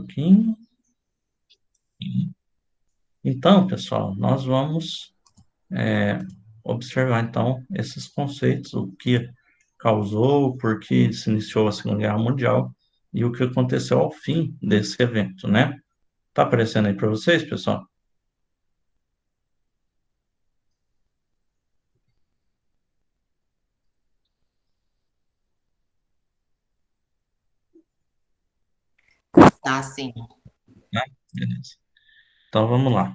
pouquinho. Então, pessoal, nós vamos observar, então, esses conceitos, o que causou, por que se iniciou a Segunda Guerra Mundial e o que aconteceu ao fim desse evento, né? Tá aparecendo aí para vocês, pessoal? Tá, sim. Né? Beleza. Então, vamos lá.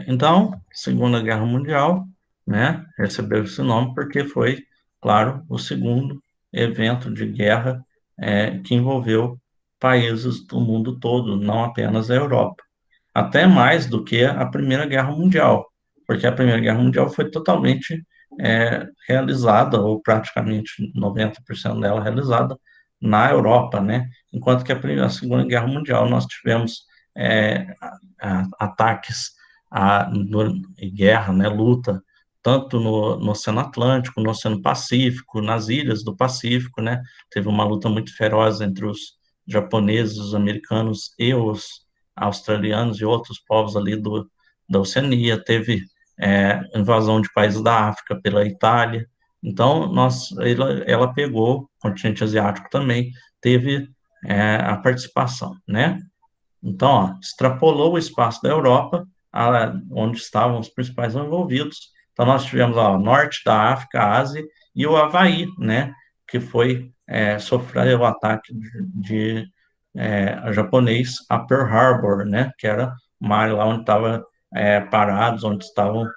Então, Segunda Guerra Mundial, né, recebeu esse nome porque foi, claro, o segundo evento de guerra que envolveu países do mundo todo, não apenas a Europa. Até mais do que a Primeira Guerra Mundial, porque a Primeira Guerra Mundial foi totalmente realizada, ou praticamente 90% dela realizada, na Europa, né? Enquanto que a Segunda Guerra Mundial nós tivemos ataques e guerra, né, luta, tanto no Oceano Atlântico, no Oceano Pacífico, nas ilhas do Pacífico, né? Teve uma luta muito feroz entre os japoneses, os americanos e os australianos e outros povos ali da Oceania, teve invasão de países da África pela Itália. Então, ela pegou, o continente asiático também, teve a participação, né? Então, ó, extrapolou o espaço da Europa, onde estavam os principais envolvidos. Então, nós tivemos ó, o norte da África, a Ásia e o Havaí, né? Que foi sofreu o ataque japonês a Pearl Harbor, né? Que era uma área lá onde estava parados, onde estavam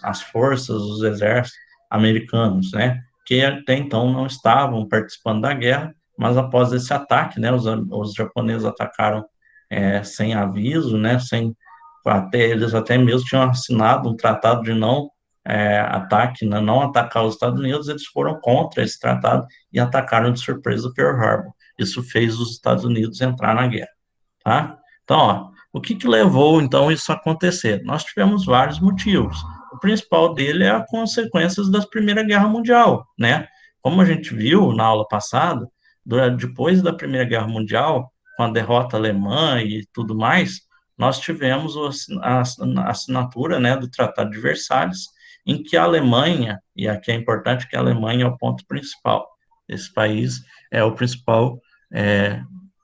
as forças, os exércitos americanos, né? Que até então não estavam participando da guerra, mas após esse ataque, né, os japoneses atacaram sem aviso, né, eles até mesmo tinham assinado um tratado de não ataque, né, não atacar os Estados Unidos, eles foram contra esse tratado e atacaram de surpresa Pearl Harbor. Isso fez os Estados Unidos entrar na guerra, tá? Então, ó, o que levou então isso a acontecer? Nós tivemos vários motivos. O principal dele é as consequências da Primeira Guerra Mundial, né? Como a gente viu na aula passada, depois da Primeira Guerra Mundial, com a derrota alemã e tudo mais, nós tivemos a assinatura, né, do Tratado de Versalhes, em que a Alemanha, e aqui é importante que a Alemanha é o ponto principal, esse país é o principal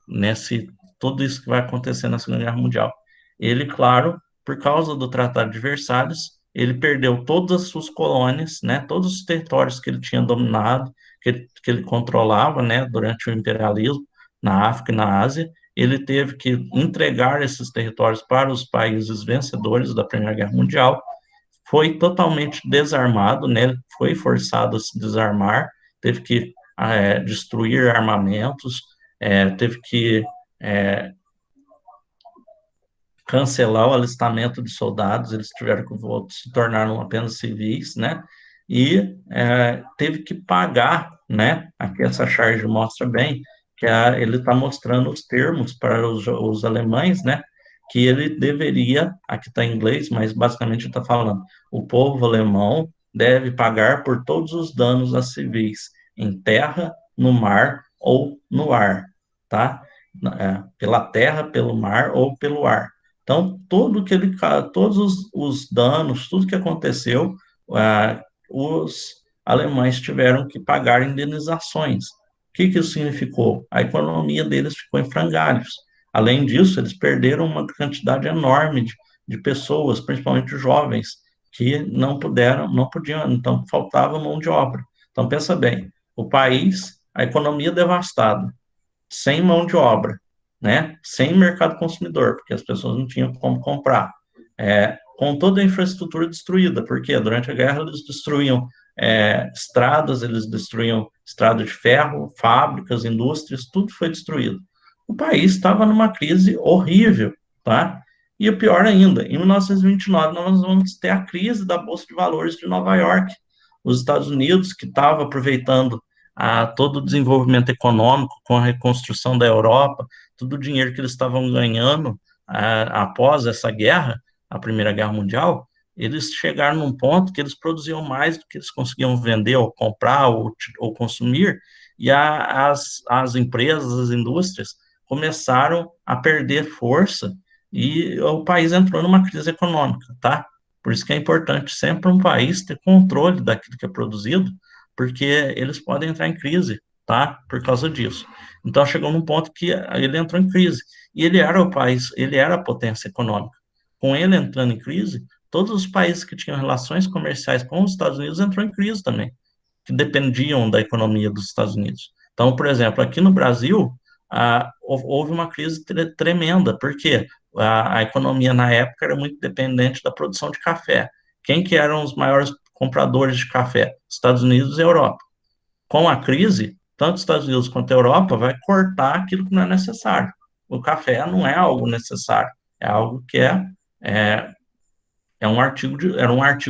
nesse tudo isso que vai acontecer na Segunda Guerra Mundial. Ele, claro, por causa do Tratado de Versalhes, ele perdeu todas as suas colônias, né, todos os territórios que ele tinha dominado, que ele controlava, né, durante o imperialismo na África e na Ásia. Ele teve que entregar esses territórios para os países vencedores da Primeira Guerra Mundial. Foi totalmente desarmado, né, foi forçado a se desarmar, teve que destruir armamentos, teve que é, cancelar o alistamento de soldados, eles tiveram que se tornaram apenas civis, né? E teve que pagar, né? Aqui essa charge mostra bem que ele está mostrando os termos para os alemães, né? Que ele deveria, aqui está em inglês, mas basicamente está falando, o povo alemão deve pagar por todos os danos a civis em terra, no mar ou no ar, tá? Pela terra, pelo mar ou pelo ar. Então, todos os danos, tudo que aconteceu, os alemães tiveram que pagar indenizações. O que isso significou? A economia deles ficou em frangalhos. Além disso, eles perderam uma quantidade enorme de pessoas, principalmente jovens, que não podiam, então faltava mão de obra. Então, pensa bem, o país, a economia devastada, sem mão de obra, né? Sem mercado consumidor, porque as pessoas não tinham como comprar. Com toda a infraestrutura destruída, porque durante a guerra eles destruíam estradas, eles destruíam estradas de ferro, fábricas, indústrias, tudo foi destruído. O país estava numa crise horrível, tá? E o pior ainda, em 1929 nós vamos ter a crise da Bolsa de Valores de Nova York. Os Estados Unidos, que estava aproveitando todo o desenvolvimento econômico com a reconstrução da Europa, todo o dinheiro que eles estavam ganhando após essa guerra, a Primeira Guerra Mundial, eles chegaram num ponto que eles produziam mais do que eles conseguiam vender, ou comprar, ou consumir, e as empresas, as indústrias, começaram a perder força e o país entrou numa crise econômica, tá? Por isso que é importante sempre um país ter controle daquilo que é produzido, porque eles podem entrar em crise, tá? Por causa disso. Então chegou num ponto que ele entrou em crise. E ele era o país, ele era a potência econômica. Com ele entrando em crise, todos os países que tinham relações comerciais com os Estados Unidos entrou em crise também, que dependiam da economia dos Estados Unidos. Então, por exemplo, aqui no Brasil, houve uma crise tremenda, porque a economia na época era muito dependente da produção de café. Quem que eram os maiores compradores de café? Estados Unidos e Europa. Com a crise, tanto os Estados Unidos quanto a Europa vai cortar aquilo que não é necessário. O café não é algo necessário, é algo que é, era um artigo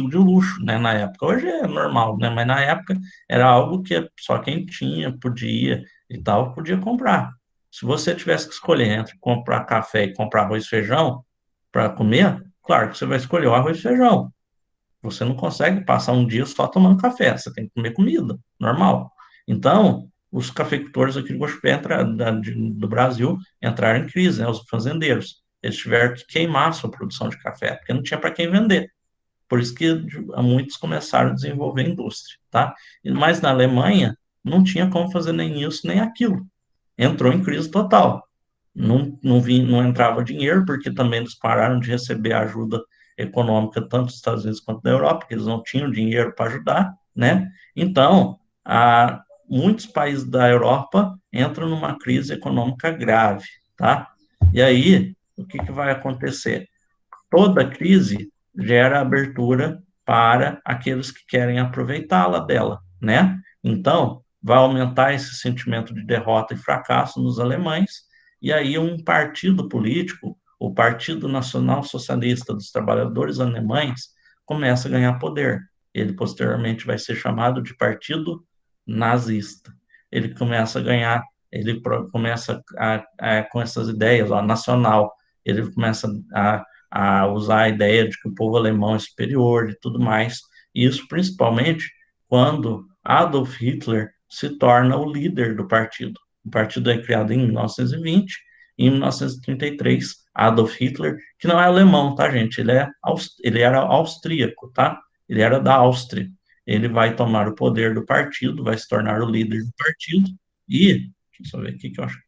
de luxo, né, na época. Hoje é normal, né, mas na época era algo que só quem tinha, podia e tal, podia comprar. Se você tivesse que escolher entre comprar café e comprar arroz e feijão para comer, claro que você vai escolher o arroz e feijão. Você não consegue passar um dia só tomando café, você tem que comer comida, normal. Então, os cafeicultores aqui de Guaxupé do Brasil entraram em crise, né, os fazendeiros. Eles tiveram que queimar a sua produção de café, porque não tinha para quem vender. Por isso que muitos começaram a desenvolver a indústria, tá? Mas na Alemanha não tinha como fazer nem isso nem aquilo. Entrou em crise total. Não entrava dinheiro, porque também eles pararam de receber ajuda econômica, tanto dos Estados Unidos quanto da Europa, porque eles não tinham dinheiro para ajudar, né? Então, muitos países da Europa entram numa crise econômica grave, tá? E aí, o que que vai acontecer? Toda crise gera abertura para aqueles que querem aproveitá-la dela, né? Então, vai aumentar esse sentimento de derrota e fracasso nos alemães, e aí um partido político, o Partido Nacional Socialista dos Trabalhadores Alemães, começa a ganhar poder. Ele posteriormente vai ser chamado de Partido Nazista. Ele começa a ganhar, começa com essas ideias, ó, nacional, ele começa a usar a ideia de que o povo alemão é superior e tudo mais. E isso principalmente quando Adolf Hitler se torna o líder do partido. O partido é criado em 1920, e em 1933, Adolf Hitler, que não é alemão, tá, gente? Ele era austríaco, tá? Ele era da Áustria. Ele vai tomar o poder do partido, vai se tornar o líder do partido, e, deixa eu só ver aqui que eu acho.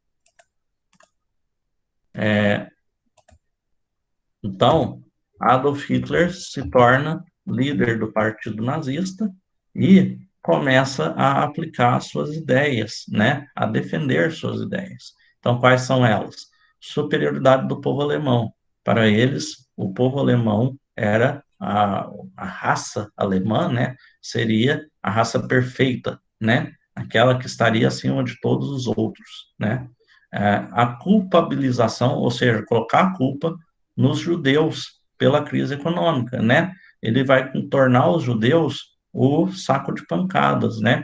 Então, Adolf Hitler se torna líder do Partido Nazista e começa a aplicar suas ideias, né? A defender suas ideias. Então, quais são elas? Superioridade do povo alemão. Para eles, o povo alemão era a raça alemã, né? Seria a raça perfeita, né? Aquela que estaria acima de todos os outros, né? A culpabilização, ou seja, colocar a culpa nos judeus pela crise econômica, né? Ele vai tornar os judeus o saco de pancadas, né?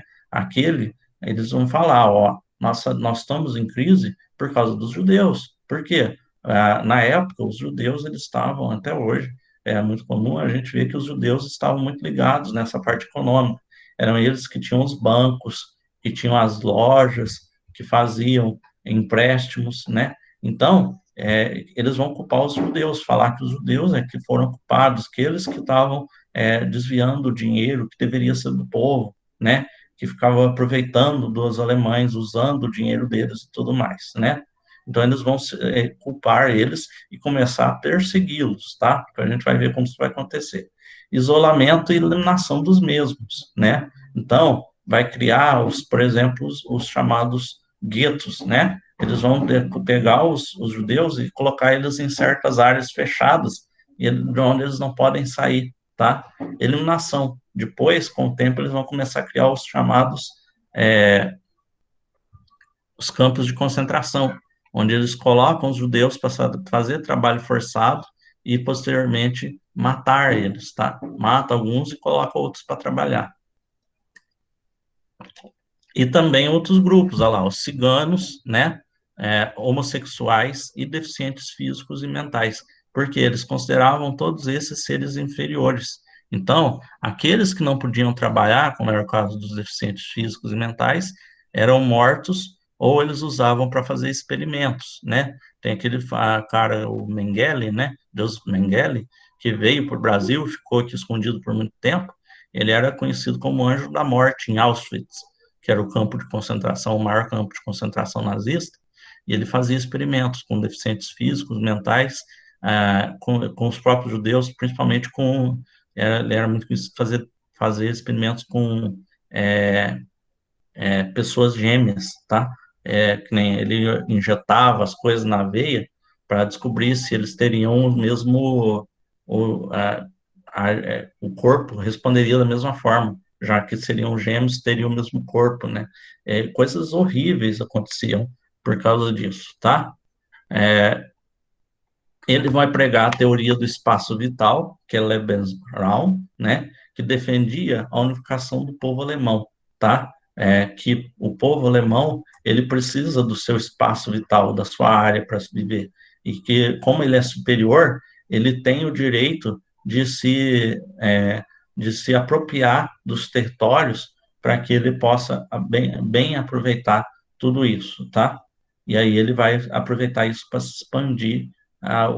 Eles vão falar, ó, nós estamos em crise por causa dos judeus. Por quê? Na época, os judeus, eles estavam, até hoje, é muito comum a gente ver que os judeus estavam muito ligados nessa parte econômica. Eram eles que tinham os bancos, que tinham as lojas, que faziam empréstimos, né? Então, eles vão culpar os judeus, falar que os judeus é que foram culpados, que eles que estavam desviando o dinheiro que deveria ser do povo, né? Que ficava aproveitando dos alemães, usando o dinheiro deles e tudo mais, né? Então eles vão culpar eles e começar a persegui-los, tá? Então a gente vai ver como isso vai acontecer. Isolamento e eliminação dos mesmos, né? Então vai criar por exemplo, os chamados guetos, né? Eles vão pegar os judeus e colocar eles em certas áreas fechadas, de onde eles não podem sair, tá? Eliminação. Depois, com o tempo, eles vão começar a criar os chamados os campos de concentração, onde eles colocam os judeus para fazer trabalho forçado e, posteriormente, matar eles, tá? Mata alguns e coloca outros para trabalhar. E também outros grupos, olha lá, os ciganos, né? Homossexuais e deficientes físicos e mentais. porque eles consideravam todos esses seres inferiores. Então, aqueles que não podiam trabalhar, como era o caso dos deficientes físicos e mentais, eram mortos ou eles usavam para fazer experimentos, né? Tem aquele cara, o Mengele, né? Deus Mengele, que veio para o Brasil, ficou aqui escondido por muito tempo. Ele era conhecido como Anjo da Morte em Auschwitz, que era o campo de concentração, o maior campo de concentração nazista, e ele fazia experimentos com deficientes físicos, mentais, com os próprios judeus, principalmente com. Ele era muito conhecido fazer experimentos com é, pessoas gêmeas, tá? Que nem ele injetava as coisas na veia para descobrir se eles teriam o mesmo, o corpo responderia da mesma forma, já que seriam gêmeos, teriam o mesmo corpo, né? Coisas horríveis aconteciam por causa disso, tá? Ele vai pregar a teoria do espaço vital, que é Lebensraum, né, que defendia a unificação do povo alemão, tá? Que o povo alemão ele precisa do seu espaço vital, da sua área para se viver, e que como ele é superior, ele tem o direito de se apropriar dos territórios para que ele possa bem aproveitar tudo isso, tá? E aí ele vai aproveitar isso para se expandir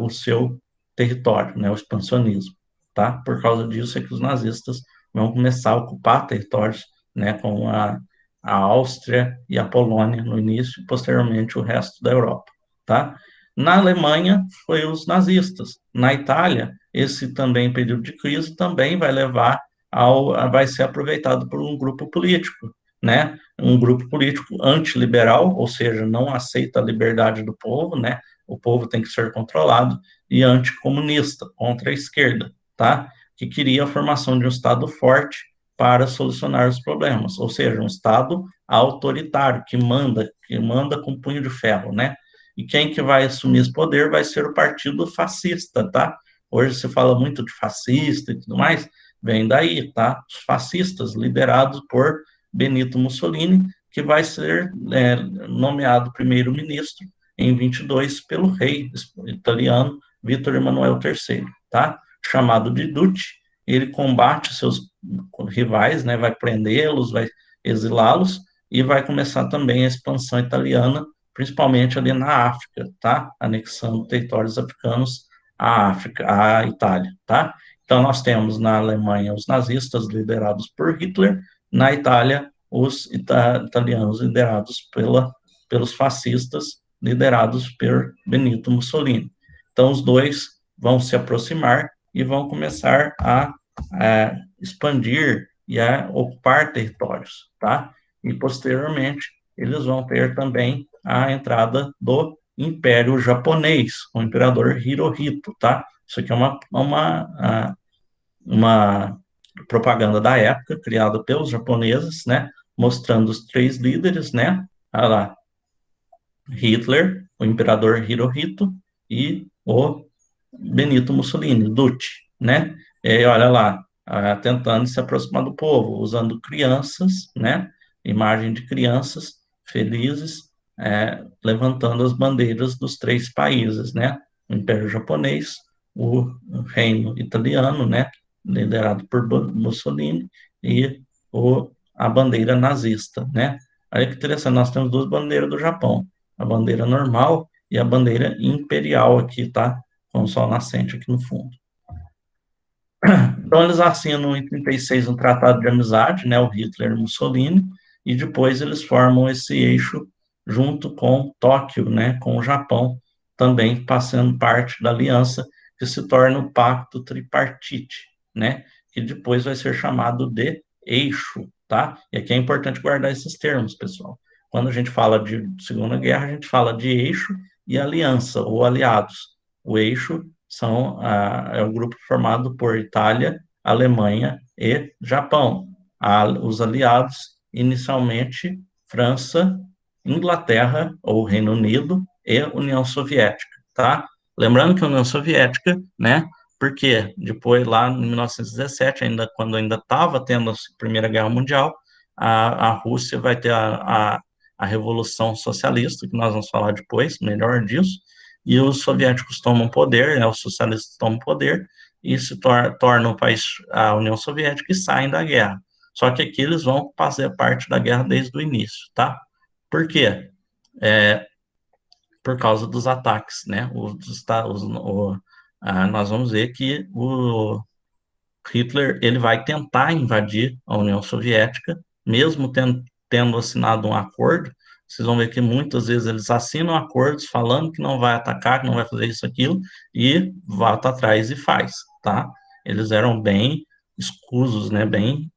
o seu território, né, o expansionismo, tá? Por causa disso é que os nazistas vão começar a ocupar territórios, né, com a Áustria e a Polônia no início, e posteriormente o resto da Europa, tá? Na Alemanha foi os nazistas. Na Itália, esse também período de crise também vai levar vai ser aproveitado por um grupo político, né? Um grupo político antiliberal, ou seja, não aceita a liberdade do povo, né? O povo tem que ser controlado, e anticomunista, contra a esquerda, tá? Que queria a formação de um Estado forte para solucionar os problemas, ou seja, um Estado autoritário, que manda com punho de ferro, né? E quem que vai assumir esse poder vai ser o partido fascista, tá? Hoje se fala muito de fascista e tudo mais, vem daí, tá? Os fascistas, liderados por Benito Mussolini, que vai ser nomeado primeiro-ministro em 22 pelo rei italiano Vítor Emanuel III, tá? Chamado de Duce. Ele combate seus rivais, né? Vai prendê-los, vai exilá-los e vai começar também a expansão italiana, principalmente ali na África, tá? Anexando territórios africanos à África, à Itália, tá? Então nós temos na Alemanha os nazistas liderados por Hitler, na Itália os italianos liderados pelos fascistas liderados por Benito Mussolini. Então, os dois vão se aproximar e vão começar a expandir e a ocupar territórios, tá? E, posteriormente, eles vão ter também a entrada do Império Japonês, com o imperador Hirohito, tá? Isso aqui é uma propaganda da época, criada pelos japoneses, né? Mostrando os três líderes, né? Olha lá, Hitler, o imperador Hirohito e o Benito Mussolini, Duce, né? E olha lá, tentando se aproximar do povo, usando crianças, né? Imagem de crianças felizes, levantando as bandeiras dos três países, né? O Império Japonês, o Reino Italiano, né? Liderado por Mussolini, e a bandeira nazista, né? Olha que interessante, nós temos duas bandeiras do Japão, a bandeira normal e a bandeira imperial aqui, tá? Com o sol nascente aqui no fundo. Então, eles assinam em 36 um tratado de amizade, né, o Hitler e Mussolini, e depois eles formam esse eixo junto com Tóquio, né, com o Japão, também passando parte da aliança, que se torna o Pacto Tripartite, né, que depois vai ser chamado de eixo, tá? E aqui é importante guardar esses termos, pessoal. Quando a gente fala de Segunda Guerra, a gente fala de eixo e aliança, ou aliados. O eixo é o grupo formado por Itália, Alemanha e Japão. Os aliados, inicialmente, França, Inglaterra, ou Reino Unido, e União Soviética, tá? Lembrando que a União Soviética, né, porque depois, lá em 1917, quando ainda estava tendo a Primeira Guerra Mundial, a Rússia vai ter a Revolução Socialista, que nós vamos falar depois, melhor disso, e os soviéticos tomam poder, né, os socialistas tomam poder, e se tornam o país, a União Soviética, e saem da guerra. Só que aqui eles vão fazer parte da guerra desde o início, tá? Por quê? Por causa dos ataques, né? Nós vamos ver que o Hitler ele vai tentar invadir a União Soviética, mesmo tendo assinado um acordo. Vocês vão ver que muitas vezes eles assinam acordos falando que não vai atacar, que não vai fazer isso, aquilo, e volta atrás e faz, tá? Eles eram bem escusos, né? Bem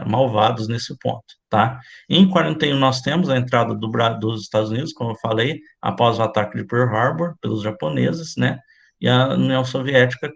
malvados nesse ponto, tá? Em 41 nós temos a entrada dos Estados Unidos, como eu falei, após o ataque de Pearl Harbor pelos japoneses, né? E a União Soviética,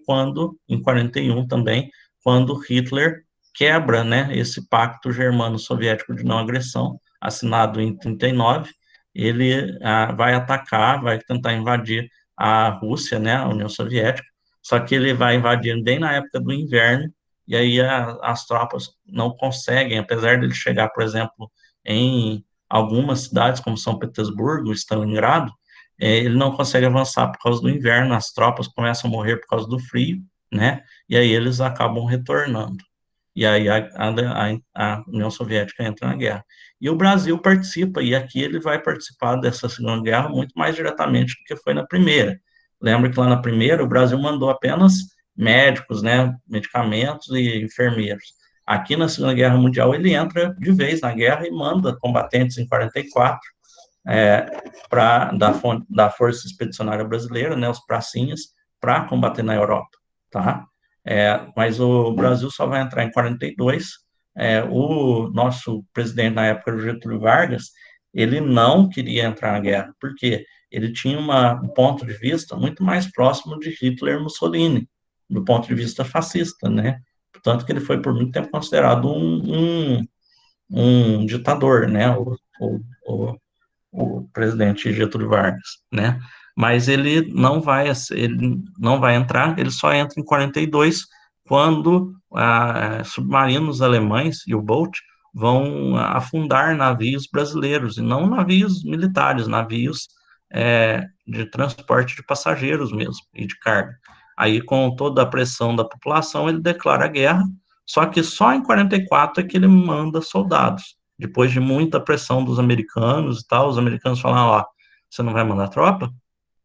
em 41 também, quando Hitler quebra, né, esse pacto germano-soviético de não agressão, assinado em 39, ele vai atacar, vai tentar invadir a Rússia, né, a União Soviética, só que ele vai invadir bem na época do inverno, e aí as tropas não conseguem, apesar de ele chegar, por exemplo, em algumas cidades, como São Petersburgo, Stalingrado, ele não consegue avançar por causa do inverno, as tropas começam a morrer por causa do frio, né? E aí eles acabam retornando. E aí a União Soviética entra na guerra. E o Brasil participa, e aqui ele vai participar dessa Segunda Guerra muito mais diretamente do que foi na Primeira. Lembra que lá na Primeira o Brasil mandou apenas médicos, né, medicamentos e enfermeiros. Aqui na Segunda Guerra Mundial ele entra de vez na guerra e manda combatentes em 44 da Força Expedicionária Brasileira, né, os pracinhas, para combater na Europa, tá? Mas o Brasil só vai entrar em 42. O nosso presidente na época, o Getúlio Vargas, ele não queria entrar na guerra, porque ele tinha um ponto de vista muito mais próximo de Hitler e Mussolini, do ponto de vista fascista, né? Portanto, que ele foi por muito tempo considerado um ditador, né? O presidente Getúlio Vargas, né? Mas ele não vai entrar, ele só entra em 42 quando submarinos alemães e o Bolt vão afundar navios brasileiros e não navios militares, navios de transporte de passageiros mesmo e de carga. Aí, com toda a pressão da população, ele declara guerra, só que só em 44 é que ele manda soldados depois de muita pressão dos americanos e tal, os americanos falam, ó, você não vai mandar tropa?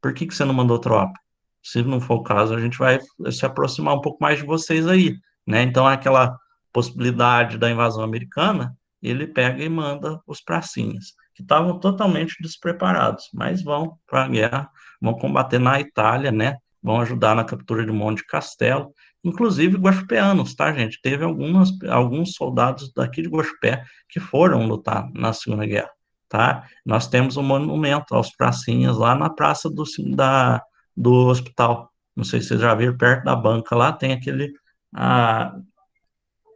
Por que você não mandou tropa? Se não for o caso, a gente vai se aproximar um pouco mais de vocês aí, né? Então, aquela possibilidade da invasão americana, ele pega e manda os pracinhas, que estavam totalmente despreparados, mas vão para a guerra, vão combater na Itália, né? Vão ajudar na captura de Monte Castelo, inclusive guaxupeanos, tá, gente? Teve alguns soldados daqui de Guaxupé que foram lutar na Segunda Guerra, tá? Nós temos um monumento aos pracinhas lá na praça do hospital. Não sei se vocês já viram, perto da banca lá tem ah,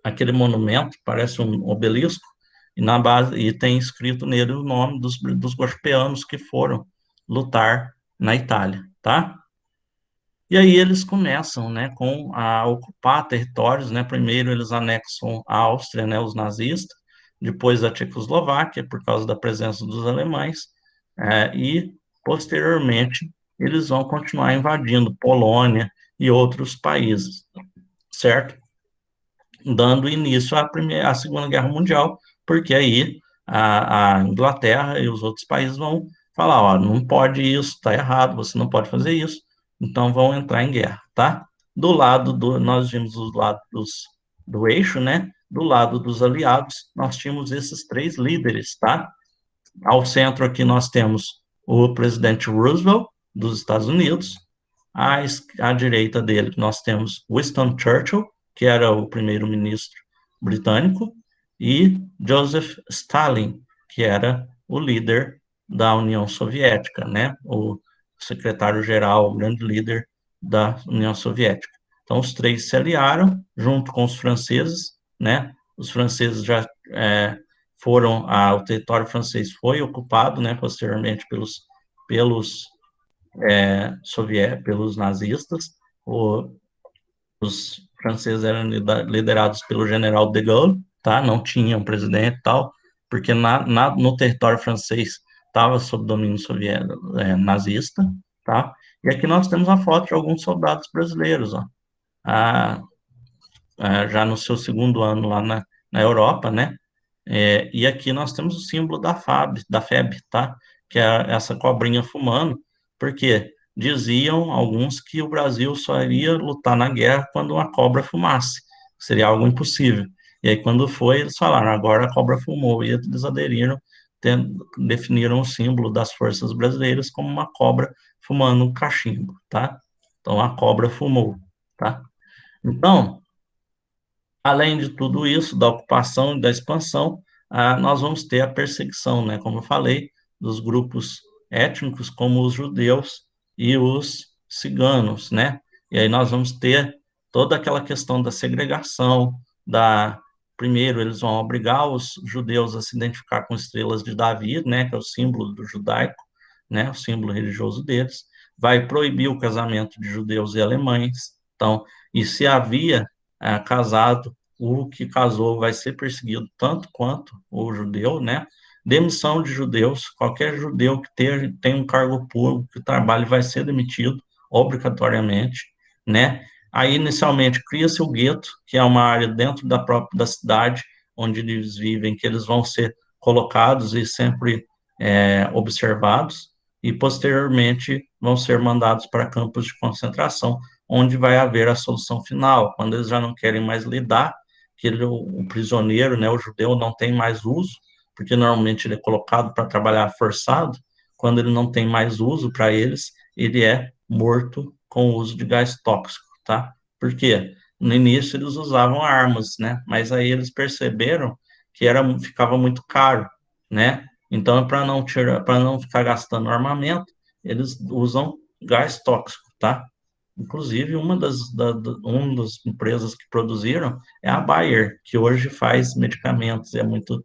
aquele monumento, parece um obelisco, e na base e tem escrito nele o nome dos guaxupeanos que foram lutar na Itália, tá? E aí eles começam, né, a ocupar territórios, né? Primeiro eles anexam a Áustria, né, os nazistas, depois a Tchecoslováquia por causa da presença dos alemães, e posteriormente eles vão continuar invadindo Polônia e outros países, certo? Dando início à Segunda Guerra Mundial, porque aí a Inglaterra e os outros países vão falar, ó, não pode isso, está errado, você não pode fazer isso, então vão entrar em guerra, tá? Nós vimos os lados do eixo, né? Do lado dos aliados, nós tínhamos esses três líderes, tá? Ao centro aqui nós temos o presidente Roosevelt, dos Estados Unidos. À direita dele nós temos Winston Churchill, que era o primeiro-ministro britânico, e Joseph Stalin, que era o líder da União Soviética, né? O secretário-geral, o grande líder da União Soviética. Então, os três se aliaram junto com os franceses, né? Os franceses já o território francês foi ocupado, né, posteriormente pelos nazistas. Os franceses eram liderados pelo general de Gaulle, tá? Não tinha um presidente e tal, porque no território francês estava sob domínio soviético, nazista, tá? E aqui nós temos a foto de alguns soldados brasileiros, ó, a, já no seu segundo ano lá na Europa, né? E aqui nós temos o símbolo da FEB, tá? Que é essa cobrinha fumando, porque diziam alguns que o Brasil só iria lutar na guerra quando uma cobra fumasse, seria algo impossível. E aí, quando foi, eles falaram, agora a cobra fumou, e eles aderiram, definiram o símbolo das forças brasileiras como uma cobra fumando um cachimbo, tá? Então, a cobra fumou, tá? Então, além de tudo isso, da ocupação e da expansão, nós vamos ter a perseguição, né, como eu falei, dos grupos étnicos, como os judeus e os ciganos, né? E aí nós vamos ter toda aquela questão da segregação, primeiro eles vão obrigar os judeus a se identificar com estrelas de Davi, né, que é o símbolo do judaico, né, o símbolo religioso deles, vai proibir o casamento de judeus e alemães. Então, e se havia casado, o que casou vai ser perseguido tanto quanto o judeu, né? Demissão de judeus, qualquer judeu que tenha um cargo público, que trabalhe, vai ser demitido obrigatoriamente, né? Aí, inicialmente, cria-se o gueto, que é uma área dentro da própria da cidade, onde eles vivem, que eles vão ser colocados e sempre observados, e posteriormente vão ser mandados para campos de concentração, onde vai haver a solução final, quando eles já não querem mais lidar, que o prisioneiro, né, o judeu, não tem mais uso, porque normalmente ele é colocado para trabalhar forçado, quando ele não tem mais uso para eles, ele é morto com o uso de gás tóxico, tá? Por quê? No início eles usavam armas, né? Mas aí eles perceberam que ficava muito caro, né? Então, para não ficar gastando armamento, eles usam gás tóxico, tá? Inclusive, uma das empresas que produziram é a Bayer, que hoje faz medicamentos e é muito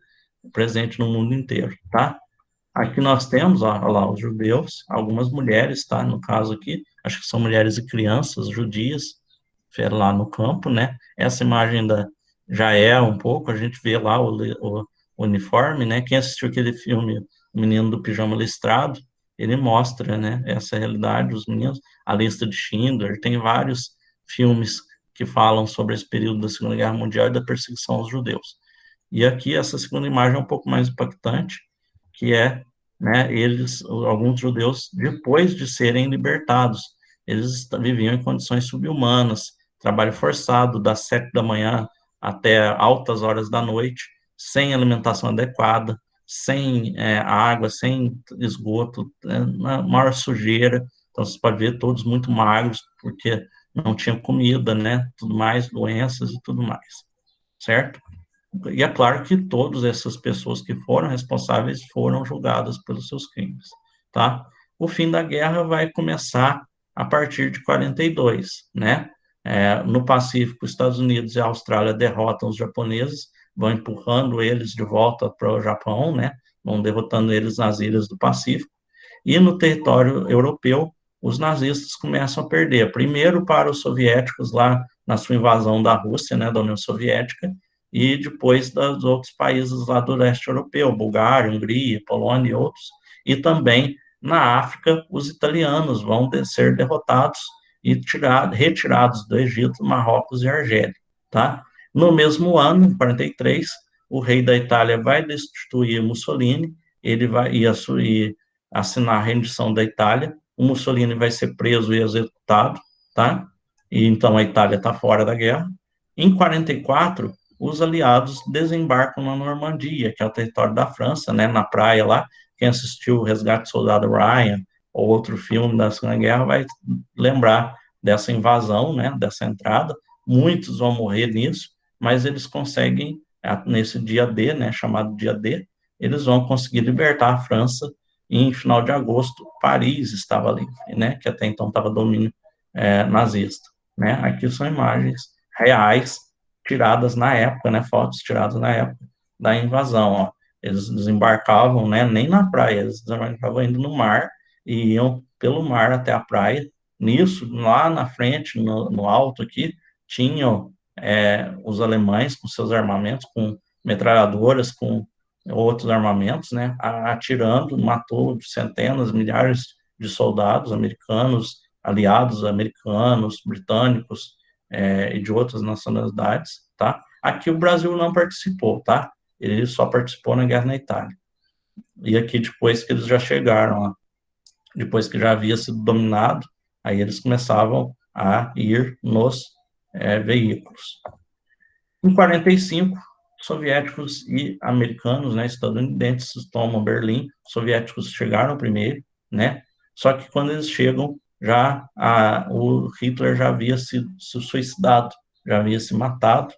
presente no mundo inteiro, tá? Aqui nós temos, ó, lá, os judeus, algumas mulheres, tá? No caso aqui, acho que são mulheres e crianças judias, lá no campo, né? Essa imagem já é um pouco, a gente vê lá o uniforme, né? Quem assistiu aquele filme, O Menino do Pijama Listrado, ele mostra, né? Essa realidade, os meninos, a lista de Schindler, tem vários filmes que falam sobre esse período da Segunda Guerra Mundial e da perseguição aos judeus. E aqui essa segunda imagem é um pouco mais impactante, que é, né, alguns judeus, depois de serem libertados, eles viviam em condições subhumanas, trabalho forçado, das 7 da manhã até altas horas da noite, sem alimentação adequada, sem água, sem esgoto, na maior sujeira. Então, você pode ver todos muito magros, porque não tinha comida, né? Tudo mais, doenças e tudo mais, certo? E é claro que todas essas pessoas que foram responsáveis foram julgadas pelos seus crimes, tá? O fim da guerra vai começar a partir de 42, né? No Pacífico, Estados Unidos e a Austrália derrotam os japoneses, vão empurrando eles de volta para o Japão, né? Vão derrotando eles nas ilhas do Pacífico. E no território europeu, os nazistas começam a perder. Primeiro para os soviéticos lá na sua invasão da Rússia, né, da União Soviética, e depois dos outros países lá do leste europeu, Bulgária, Hungria, Polônia e outros. E também na África, os italianos vão ser derrotados e retirados do Egito, Marrocos e Argélia, tá? No mesmo ano, em 43, o rei da Itália vai destituir Mussolini, ele vai assinar a rendição da Itália, o Mussolini vai ser preso e executado, tá? E então a Itália está fora da guerra. Em 44, os aliados desembarcam na Normandia, que é o território da França, né, na praia lá. Quem assistiu o Resgate do Soldado Ryan ou outro filme da Segunda Guerra vai lembrar dessa invasão, né, dessa entrada. Muitos vão morrer nisso, mas eles conseguem, nesse dia D, né, chamado dia D, eles vão conseguir libertar a França. E em final de agosto, Paris estava livre, né, que até então estava domínio nazista. Né? Aqui são imagens reais tiradas na época, né, fotos tiradas na época da invasão. Ó. Eles desembarcavam, né, nem na praia, eles desembarcavam indo no mar e iam pelo mar até a praia. Nisso, lá na frente, no alto aqui, tinham os alemães com seus armamentos, com metralhadoras, com outros armamentos, né, atirando, matou centenas, milhares de soldados americanos, aliados americanos, britânicos, e de outras nacionalidades, tá? Aqui o Brasil não participou, tá? Ele só participou na guerra na Itália. E aqui, depois que eles já chegaram lá, depois que já havia sido dominado, aí eles começavam a ir nos veículos. Em 45, soviéticos e americanos, né, estadunidenses tomam Berlim, soviéticos chegaram primeiro, né, só que quando eles chegam, o Hitler já havia se suicidado, já havia se matado,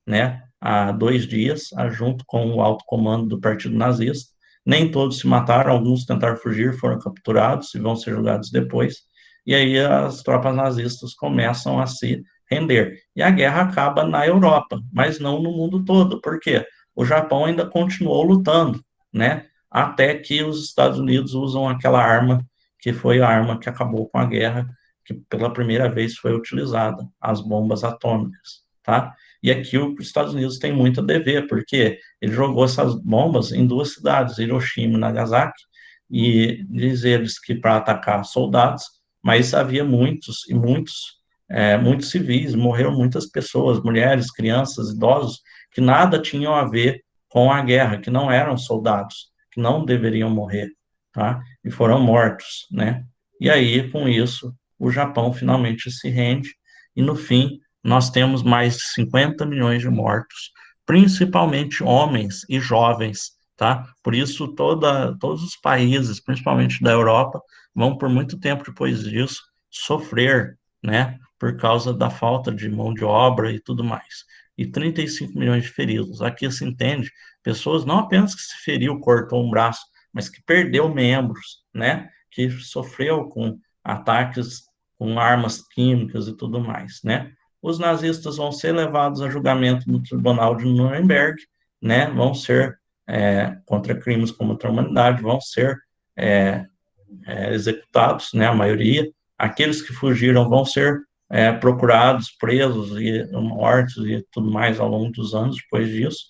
né, há 2 dias, junto com o alto comando do Partido Nazista. Nem todos se mataram, alguns tentaram fugir, foram capturados e vão ser julgados depois. E aí as tropas nazistas começam a se render. E a guerra acaba na Europa, mas não no mundo todo. Por quê? O Japão ainda continuou lutando, né? Até que os Estados Unidos usam aquela arma que foi a arma que acabou com a guerra, que pela primeira vez foi utilizada, as bombas atômicas, tá? E aqui os Estados Unidos tem muito a dever, porque ele jogou essas bombas em 2 cidades, Hiroshima e Nagasaki, e diz eles que para atacar soldados, mas havia muitos civis, morreram muitas pessoas, mulheres, crianças, idosos, que nada tinham a ver com a guerra, que não eram soldados, que não deveriam morrer, tá? E foram mortos, né? E aí, com isso, o Japão finalmente se rende, e no fim, nós temos mais de 50 milhões de mortos, principalmente homens e jovens, tá? Por isso, todos os países, principalmente da Europa, vão por muito tempo depois disso sofrer, né? Por causa da falta de mão de obra e tudo mais. E 35 milhões de feridos. Aqui se entende pessoas não apenas que se feriu, cortou um braço, mas que perdeu membros, né? Que sofreu com ataques com armas químicas e tudo mais, né? Os nazistas vão ser levados a julgamento no Tribunal de Nuremberg, né? Vão ser contra crimes contra a humanidade, vão ser é, executados, né? A maioria. Aqueles que fugiram vão ser procurados, presos e mortos e tudo mais ao longo dos anos depois disso.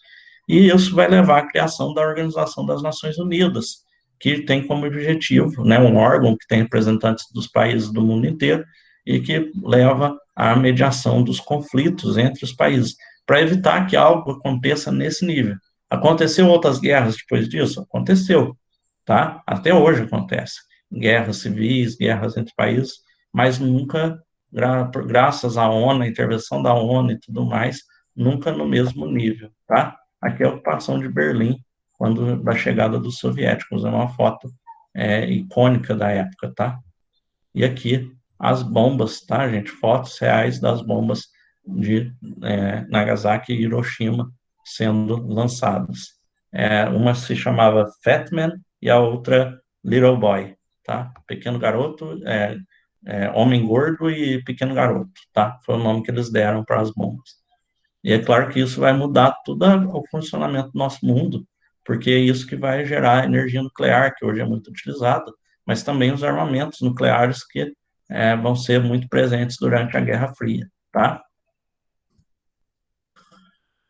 E isso vai levar à criação da Organização das Nações Unidas, que tem como objetivo, né, um órgão que tem representantes dos países do mundo inteiro e que leva à mediação dos conflitos entre os países, para evitar que algo aconteça nesse nível. Aconteceu outras guerras depois disso? Aconteceu, tá? Até hoje acontece. Guerras civis, guerras entre países, mas nunca, graças à ONU, à intervenção da ONU e tudo mais, nunca no mesmo nível, tá? Aqui é a ocupação de Berlim, quando da chegada dos soviéticos, é uma foto icônica da época, tá? E aqui as bombas, tá, gente? Fotos reais das bombas de Nagasaki e Hiroshima sendo lançadas. Uma se chamava Fat Man e a outra Little Boy, tá? Pequeno garoto, homem gordo e pequeno garoto, tá? Foi o nome que eles deram para as bombas. E é claro que isso vai mudar todo o funcionamento do nosso mundo, porque é isso que vai gerar energia nuclear, que hoje é muito utilizada, mas também os armamentos nucleares que vão ser muito presentes durante a Guerra Fria, tá?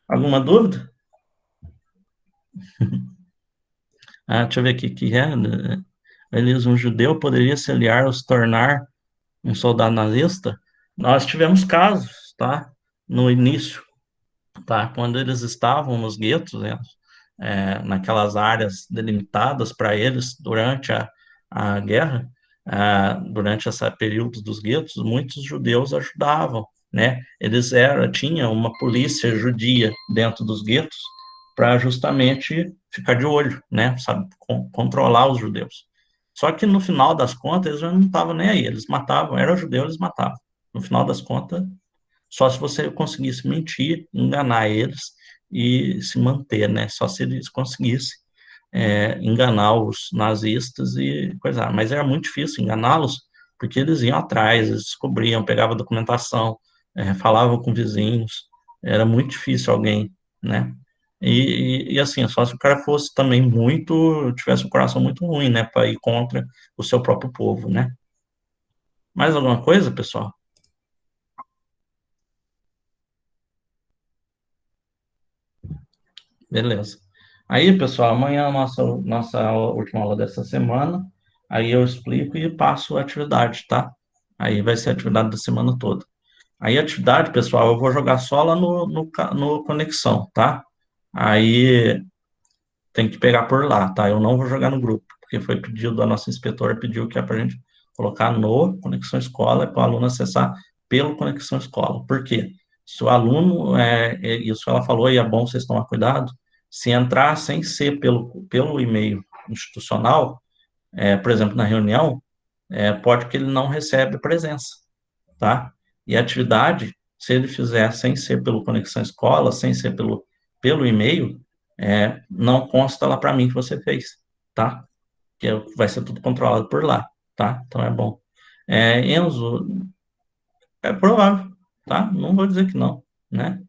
Alguma dúvida? Deixa eu ver aqui, que é, né? Elias, um judeu poderia se aliar ou se tornar um soldado nazista? Nós tivemos casos, tá? No início, tá? Quando eles estavam nos guetos, né? Naquelas áreas delimitadas para eles durante a guerra, durante esse período dos guetos, muitos judeus ajudavam, né? Tinha uma polícia judia dentro dos guetos para justamente ficar de olho, né? Sabe, controlar os judeus. Só que no final das contas eles já não estavam nem aí, eles matavam, era judeu, eles matavam. No final das contas, só se você conseguisse mentir, enganar eles e se manter, né? Só se eles conseguissem enganar os nazistas e coisa. Mas era muito difícil enganá-los, porque eles iam atrás, eles descobriam, pegavam documentação, falavam com vizinhos. Era muito difícil alguém, né? E assim, só se o cara fosse também tivesse um coração muito ruim, né, para ir contra o seu próprio povo, né? Mais alguma coisa, pessoal? Beleza. Aí, pessoal, amanhã é a nossa última aula dessa semana. Aí eu explico e passo a atividade, tá? Aí vai ser a atividade da semana toda. Aí, a atividade, pessoal, eu vou jogar só lá no Conexão, tá? Aí tem que pegar por lá, tá? Eu não vou jogar no grupo, porque foi pedido, a nossa inspetora pediu que é para a gente colocar no Conexão Escola, para o aluno acessar pelo Conexão Escola. Por quê? Se o aluno, isso ela falou, e é bom vocês tomar cuidado, se entrar sem ser pelo e-mail institucional, por exemplo, na reunião, pode que ele não recebe presença, tá? E a atividade, se ele fizer sem ser pelo Conexão Escola, sem ser pelo e-mail, não consta lá para mim que você fez, tá? Vai ser tudo controlado por lá, tá? Então é bom. Enzo, é provável, tá? Não vou dizer que não, né?